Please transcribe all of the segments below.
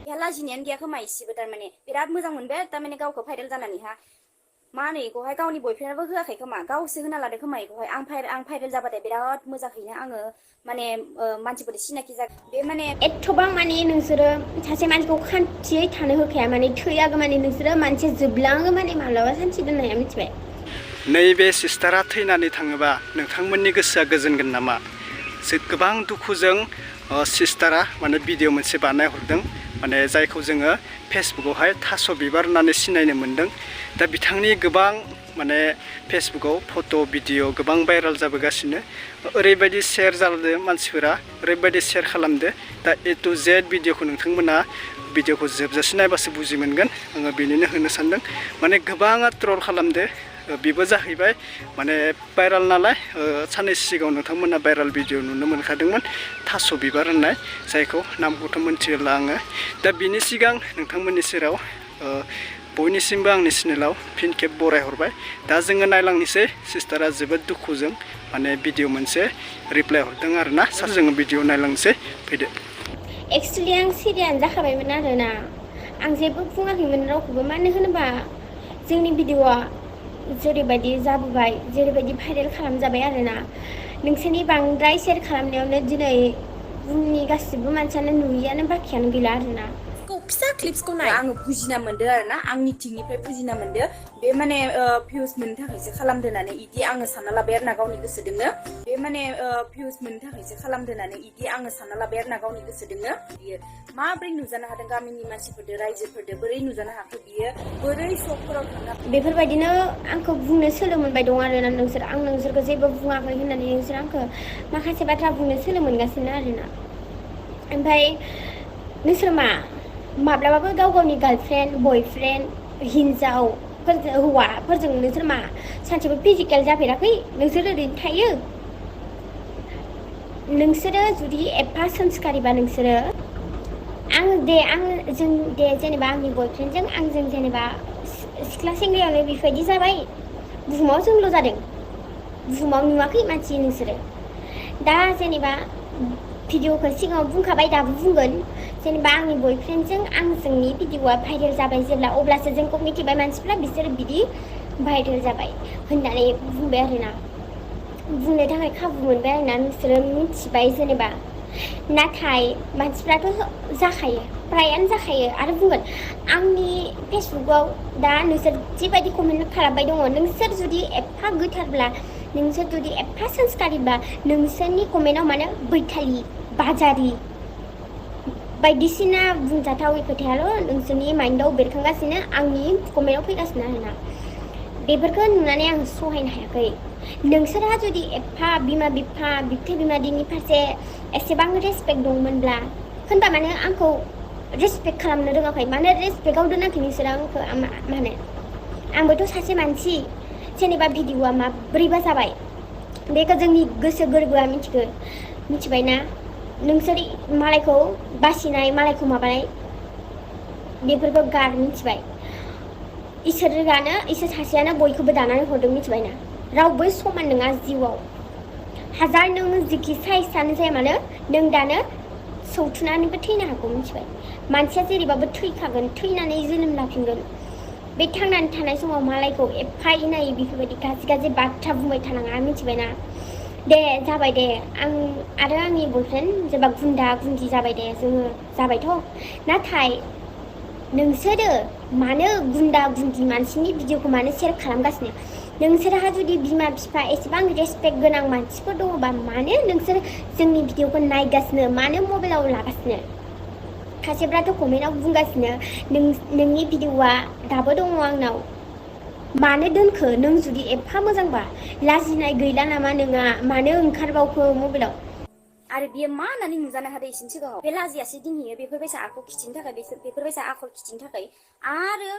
बेहा लाजिनायानो गैया खोमा इसेबो तारमाने बिराद मोजां मोनबाय तारमाने गावखौ भाइरेल जानानैहा मा होनो इखौहाय गावनि बयफ्रेन्डआबो होआखै खोमा गावसो होना लादो खोमा इखौहाय आं भाइरेल जाबाथाय बिराद मोजाङैनो आङो माने मानसिफोरजों सिनाखि जागोन बे माने एथबां माने नोंसोरो सासे मानसिखौ खान्थियै थानो होखाया माने थैयागो माने नोंसोरो मानसि जोबलाङो माने माब्लाबा सानसे दोननाया मिथिबाय नैबे सिस्टारा थैनानै थाङोबा नोंथांमोननि गोसोआ गोजोनगोन नामा गोबां दुखुजों सिस्टारा माने भिडिअ मोनसे बानायहरदों माने जायखौ जोङो फेसबुकआवहाय थास' बिबार होननानै सिनायनो मोन्दों दा बिथांनि गोबां माने फेसबुकआव फट' भिडिअ गोबां भाइरेल जाबोगासिनो ओरैबायदि शेयार जादों मानसिफोरा ओरैबायदि शेयार खालामदो दा ए टु जेड भिडिअखौ नोंथांमोना भिडिअखौ जोबजासे नायबासो बुजि मोनगोन आङो बेनिनो होनो सानदों माने गोबाङा ट्रल खालामदो बेबो जाहैबाय माने भाइरेल नालाय साननैसो सिगाङाव नोंथांमोना भाइरेल भिडिअ नुनो मोनखादोंमोन थास' बिबार होननाय जायखौ नामखौथ' मोनथिला आङो दा बिनि सिगां नोंथांमोननि सेराव बयनिसिमबो आंनि चेनेलाव फिन खेब बरायहरबाय दा जोङो नायलांनोसै सिस्टारा जोबोद दुखुजों माने भिडिअ मोनसे रिप्लाय हरदों आरोना सार जोङो भिडिअ नायलांनोसै फैदो एक्सुवेलि आं सिरियानो जाखाबायमोन आरोना आं जेबो बुङाखैमोन रावखौबो मानो होनोबा जोंनि भिडिअआ जेरैबायदि जाबोबाय जेरैबायदि भाइरेल खालामजाबाय आरोना नोंसोरनि बांद्राय शेयार खालामनायावनो दिनै बुहुमनि गासिबो मानसियानो नुयियानो बाखियानो गैला आरोना फिसा क्लिप्सखौ नाय आङो बुजिना मोनदो आरोना आंनि थिंनिफ्राय बुजिना मोनदो बे माने भिउस मोननो थाखायसो खालामदो होननानै इदि आङो सानना लाबाय आरोना गावनि गोसोजोंनो बे माने भिउस मोननो थाखायसो खालामदो होननानै इदि आङो सानना लाबाय आरोना गावनि गोसोजोंनो बियो माब्रै नुजानो हादों गामिनि मानसिफोरदो रायजोफोरदो बोरै नुजानो हाखो बियो बोरै सकफोराव थांना बेफोरबायदिनो आंखौ बुंनो सोलो मोनबाय दं आरोना नोंसोर आं नोंसोरखौ जेबो बुङाखै होननानै नोंसोर आंखौ माखासे बाथ्रा बुंनो सोलो मोनगासिनो आरोना ओमफ्राय नोंसोर माब्लाबाबो गाव गावनि गार्लफ्रेन्ड बयफ्रेन्ड हिन्जावफोरजों हौवाफोरजों नोंसोर सानसेबो फिजिकेल जाफेराखै नोंसोर ओरैनो थायो नोंसोरो जुदि एफा संस्कारिबा नोंसोरो जों जेनेबा आंनि बयफ्रेन्डजों आंजों जेनेबा सिख्ला सेंग्रायावनो बेबायदि जाबाय बुहुमाव जोंल' जादों बुहुमाव नुवाखै मानसि नोंसोरो दा जेनेबा भिडिअखौ सिगाङाव बुंखाबाय दाबो बुंगोन जेनेबा आंनि बयफ्रेन्डजों आंजोंनि भिडिअआ भाइरेल जाबाय जेब्ला अब्लासो जोंखौ मिथिबाय मानसिफ्रा बिसोरो बिदि भाइरेल जाबाय होननानै बुंबाय आरोना बुंनो थाखाय खाबु मोनबाय आरोना नोंसोरो मिथिबाय जेनेबा नाथाय मानसिफ्राथ' जाखायो फ्रायानो जाखायो आरो बुंगोन आंनि फेसबुकआव दा नोंसोर जिबायदि कमेन्ट खालामबाय दङ नोंसोर जुदि एफा गोथारब्ला नोंसोर जुदि एफा संस्कारिब्ला नोंसोरनि कमेन्टआव माने बैथालि बाजारि बायदिसिना बुंजाथावै खोथायाल' नोंसोरनि माइन्डआव बेरखांगासिनो आंनि कमेन्टआव फैगासिनो आरोना बेफोरखौ नुनानै आं सहायनो हायाखै नोंसोरहा जुदि एफा बिमा बिफा बिबथै बिमादैनि फारसे एसेबां रेसपेक्ट दंमोनब्ला होनबा माने आंखौ रेसपेक्ट खालामनो रोङाखै माने रेसपेक्टआव दोनाखै नोंसोरो आंखौ माने आंबोथ' सासे मानसि जेनेबा भिडिअआ माब्रैबा जाबाय बेखौ जोंनि गोसो गोरबोआ मिथिबायना नोंसोर मालायखौ बासिनाय मालायखौ माबानाय बेफोरखौ गार मिथिबाय इसोर सासेयानो बयखौबो दानानै हरदों मिथिबायना रावबो समान नङा जिउआव हाजार नों जिखि साइजआनो जाया मानो नों दानो सौथुनानैबो थैनो हागौ मिथिबाय मानसिया जेरैबाबो थैखागोन थैनानै जोनोम लाफिनगोन बे थांनानै थानाय समाव मालायखौ एफा इनायै बेफोरबायदि गाज्रि बाथ्रा बुंबाय थानाङा मिथिबायना दे जाबाय दे आं आरो आंनि बयफ्रेन्ड जेनेबा गुन्दा गुन्दि जाबाय दे जोङो जाबायथ' नाथाय नोंसोरो मानो गुन्दा गुन्दि मानसिनि भिडिअखौ मानो शेयार खालामगासिनो नोंसोरहा जुदि बिमा बिफा एसेबां रेसपेक्ट गोनां मानसिफोर दङबा मानो नोंसोर जोंनि भिडिअखौ नायगासिनो मानो मबाइलाव लागासिनो खायसेफ्राथ' कमेन्टआव बुंगासिनो नोंनि भिडिअआ दाबो दङ आंनाव मानो दोनखो नों जुदि एफा मोजांबा लाजिनाय गैला नामा नोंहा मानो ओंखारबावखो मबाइलाव आरो बियो मा होननानै नुजानो हादों इसिनि सिगाङाव बे लाजियासो दिनैयो बेफोरबायसा आखल खिथिनो थाखाय बेफोरबायसा आखल खिथिनो थाखाय आरो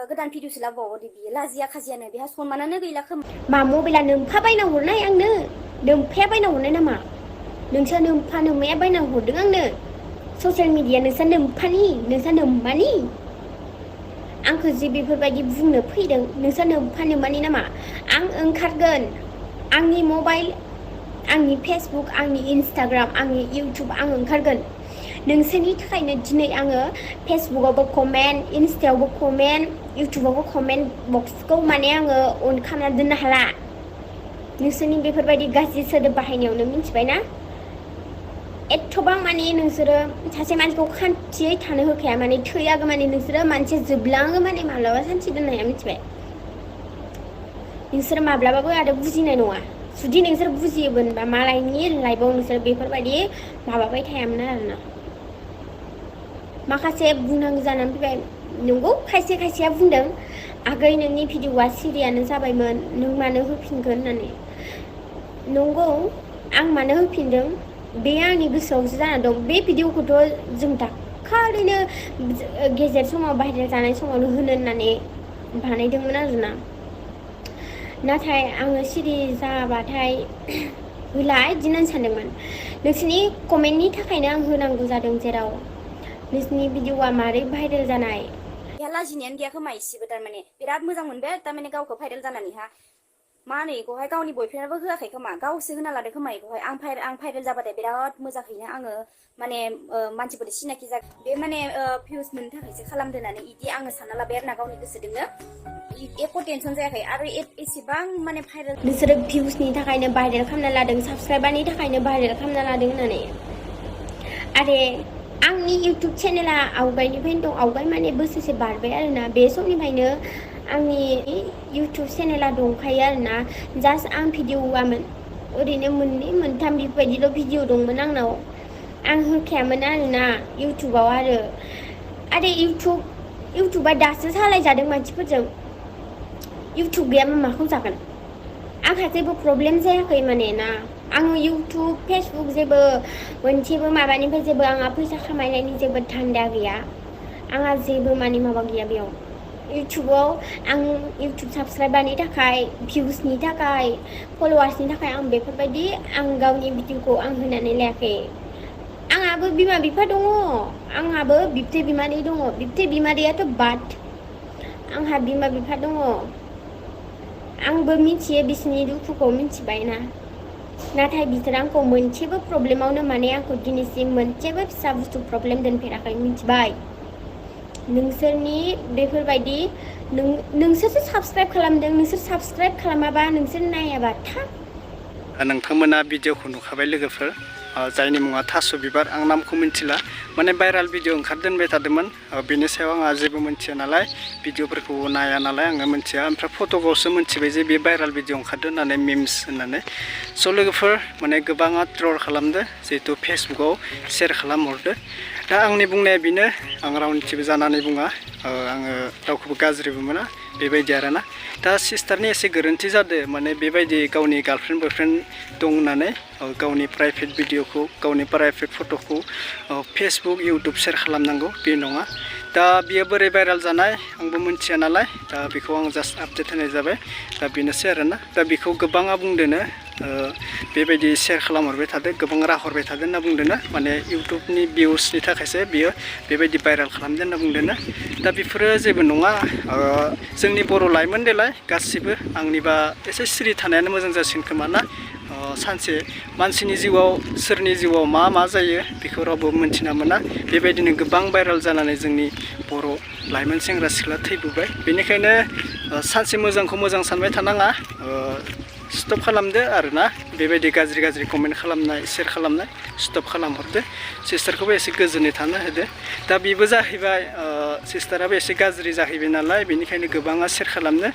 गोदान भिडिअसो लाबावो बियो लाजिया खाजियानो बेहा सनमानानो गैला खोमा मा मबाइला नोम्फा बायना हरनाय आंनो नोम्फाया बायना हरनाय नामा नोंसोर नोम्माया बायना हरदों आंनो ससियेल मिडिया नोंसोर नोम्मानि आंखौ जि बेफोरबायदि बुंनो फैदों नोंसोर नोम्मानि नामा आं ओंखारगोन आंनि मबाइल आंनि फेसबुक आंनि इन्सटाग्राम आंनि इउटुब आं ओंखारगोन नोंसोरनि थाखायनो दिनै आङो फेसबुकआवबो कमेन्ट, इन्स्टायावबो कमेन्ट, इउटुबावबो कमेन्ट बक्सखौ माने आङो अन खालामना दोननो हाला नोंसोरनि बेफोरबायदि गाज्रि सोदोब बाहायनायावनो मिथिबायना एथबां माने नोंसोरो सासे मानसिखौ खान्थियै थानो होखाया माने थैयागौ माने नोंसोरो मानसि जोबलाङो माने माब्लाबा सानसे दोननो हाया मिथिबाय नोंसोर माब्लाबाबो आरो बुजिनाय नङा जुदि नोंसोर बुजियोमोनबा मालायनि लाइफआव नोंसोर बेफोरबायदि माबाबाय थायामोन आरोना माखासे बुंनांगौ जानानै फैबाय नंगौ खायसे खायसेया बुंदों आगै नोंनि भिडिअआ सिरियानो जाबायमोन नों मानो होफिनगोन होननानै नंगौ आं मानो होफिनदों बे आंनि गोसोआवसो जाना दं बे भिडिअखौथ' जों दाखालिनो गेजेर समाव भाइरेल जानाय समावनो होनो होननानै बानायदोंमोन आरोना नाथाय आङो सिरि जाबाथाय होला बिदिनो सानदोंमोन नोंसोरनि कमेन्टनि थाखायनो आं होनांगौ जादों जेराव नोंसोरनि भिडिअआ मारै भाइरेल जानाय लाजिनायानो गैया खोमा इसेबो तारमाने बिराद मोजां मोनबाय तारमाने गावखौ भाइरेल जानानैहा मा होनो इखौहाय गावनि बयफ्रेन्डआबो होआखै खोमा गावसो होना लादो खोमा इखौहाय आं भाइरेल जाबाथाय बिराद मोजाङैनो आङो माने मानसिफोरजों सिनाखि जागोन बे माने भिउस मोननो थाखायसो खालामदो होननानै इदि आङो सानना लाबाय आरोना गावनि गोसोजोंनो एख' टेनसन जायाखै आरो एसेबां माने भाइरेल नोंसोरो भिउसनि थाखायनो भाइरेल खालामना लादों साबस्क्राइबारनि थाखायनो भाइरेल खालामना लादों होननानै आरो आंनि इउटुब चेनेला आवगायनिफ्रायनो दं आवगाय माने बोसोरसे बारबाय आरोना बे समनिफ्रायनो आंनि इउटुब चेनेला दंखायो आरोना जास्ट आं भिडिअ होआमोन ओरैनो मोननै मोनथाम बेफोरबायदिल' भिडिअ दंमोन आंनाव आं होखायामोन आरोना इउटुबाव आरो इउटुबा दासो सालायजादों मानसिफोरजों इउटुब गैयाबा माखौ जागोन आंहा जेबो प्रब्लेम जायाखै माने ना आङो इउटुब फेसबुक जेबो मोनसेबो माबानिफ्राय जेबो आंहा फैसा खामायनायनि जेबो धान्दा गैया आंहा जेबो माने माबा गैया बेयाव इउटुबाव आं इउटुब साबस्क्राइबारनि थाखाय भिउसनि थाखाय फल'वार्सनि थाखाय आं बेफोरबायदि आं गावनि भिडिअखौ आं होनानै लायाखै आंहाबो बिमा बिफा दङ आंहाबो बिबथै बिमादै दङ बिबथै बिमादैयाथ' बाद आंहा बिमा बिफा दङ आंबो मिथियो बिसोरनि दुखुखौ मिथिबायना नाथाय बिसोर आंखौ मोनसेबो प्रब्लेमावनो माने आंखौ दिनैसिम मोनसेबो फिसा बुस्थु प्रब्लेम दोनफेराखै मिथिबाय नोंसोरनि बेफोरबायदि नोंसोरसो साबस्क्राइब खालामदों नोंसोर साबस्क्राइब खालामाबा नोंसोर नायाबा नोंथांमोना भिडिअखौ नुखाबाय लोगोफोर जायनि मुङा थास' बिबार आं नामखौ मिथिला माने भाइराल भिडिअ ओंखारदोनबाय थादोंमोन बेनि सायाव आंहा जेबो मिथिया नालाय भिडिअफोरखौ नाया नालाय आङो मिथिया ओमफ्राय फट'आवसो मिथिबाय जे बे भाइराल भिडिअ ओंखारदों होननानै मिम्स होननानै स' लोगोफोर माने गोबाङा ट्रल खालामदो जिहेतु फेसबुकाव शेयार खालामहरदो दा आंनि बुंनाया बेनो आं रावनिथिबो जानानै बुङा आङो रावखौबो गाज्रिबो मोना बेबायदि आरोना दा सिस्टारनि एसे गोरोन्थि जादों माने बेबायदि गावनि गार्लफ्रेन्ड बयफ्रेन्ड दं होननानै गावनि प्राइभेट भिडिअखौ गावनि प्राइभेट फट'खौ फेसबुक इउटुब शेयार खालामनांगौ बे नङा दा बियो बोरै भाइराल जानाय आंबो मिथिया नालाय दा बेखौ आं जास्ट आपडेट होनाय जाबाय दा बेनोसै आरोना दा बेखौ गोबाङा बुंदोनो बेबायदि शेयार खालामहरबाय थादों गोबां रां हरबाय थादों होनना बुंदोंना माने इउटुबनि भिउसनि थाखायसो बियो बेबायदि भाइराल खालामदों होनना बुंदोंना दा बेफोरो जेबो नङा जोंनि बर' लाइमोन देलाय गासिबो आंनिबा एसे सिरि थानायानो मोजां जासिगोन खोमा ना सानसे मानसिनि जिउआव सोरनि जिउआव मा जायो बेखौ रावबो मिन्थिना मोना बेबायदिनो गोबां भाइराल जानानै जोंनि बर' लाइमोन सेंग्रा सिख्ला थैबोबाय बेनिखायनो सानसे मोजांखौ मोजां सानबाय थानाङा स्टप खालामदो आरोना बेबायदि गाज्रि कमेन्ट खालामनाय शेयार खालामनाय स्टप खालामहरदो सिस्टारखौबो एसे गोजोनै थानो होदो दा बेबो जाहैबाय सिस्टाराबो एसे गाज्रि जाहैबाय नालाय बेनिखायनो गोबाङा शेयार खालामनो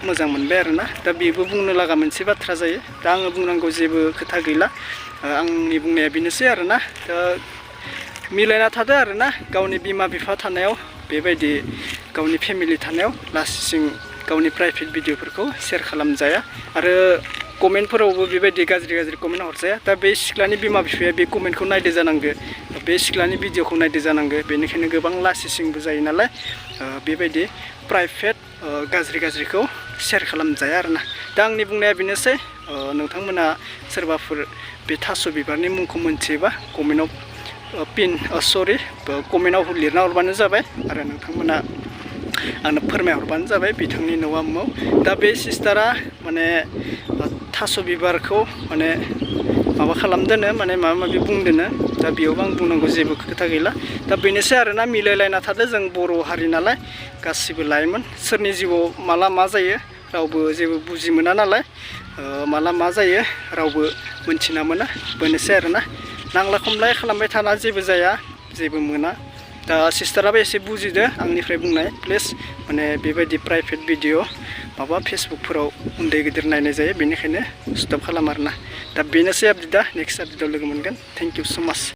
मोजां मोनबाय आरोना दा बेबो बुंनो लागा मोनसे बाथ्रा जायो दा आङो बुंनांगौ जेबो खोथा गैला आंनि बुंनाया बेनोसै आरोना दा मिलायना थादो आरोना गावनि बिमा बिफा थानायाव बेबायदि गावनि फेमिलि थानायाव लासिं गावनि प्राइभेट भिडिअफोरखौ शेयार खालामजाया आरो कमेन्टफोरावबो बेबायदि गाज्रि कमेन्ट हरजाया दा बे सिख्लानि बिमा बिफाया बे कमेन्टखौ नायदो जानांगो बे सिख्लानि भिडिअखौ नायदो जानांगो बेनिखायनो गोबां लासिंबो जायो नालाय बेबायदि प्राइभेट गाज्रिखौ शेयार खालामजाया आरोना दा आंनि बुंनाया बेनोसै नोंथांमोना सोरबाफोर बे थास' बिबारनि मुंखौ मोनथियोबा कमेन्टआव कमेन्टआव लिरना हरबानो जाबाय आरो नोंथांमोना आंनो फोरमायहरबानो जाबाय बिथांनि न'आ मुङाव दा बे सिस्टारा माने थास' बिबारखौ माने माबा खालामदोनो माने माबा माबि बुंदोनो दा बेयावबो आं बुंनांगौ जेबो खोथा गैला दा बेनोसै आरोना मिलायलायना थादो जों बर' हारि नालाय गासिबो लाइमोन सोरनि जिउआव माला मा जायो रावबो जेबो बुजि मोना नालाय माला मा जायो रावबो मोनथिना मोना बेनोसै आरोना नांला खमलाय खालामबाय थाना जेबो जाया जेबो मोना दा सिस्टाराबो एसे बुजिदो आंनिफ्राय बुंनाय प्लिज माने बेबायदि प्राइभेट भिडिअ माबा फेसबुकफोराव उन्दै गिदिर नायनाय जायो बेनिखायनो स्टप खालाम आरोना दा बेनोसै आपडेटआ नेक्स्ट आपडेटआव लोगो मोनगोन थेंक इउ सो माच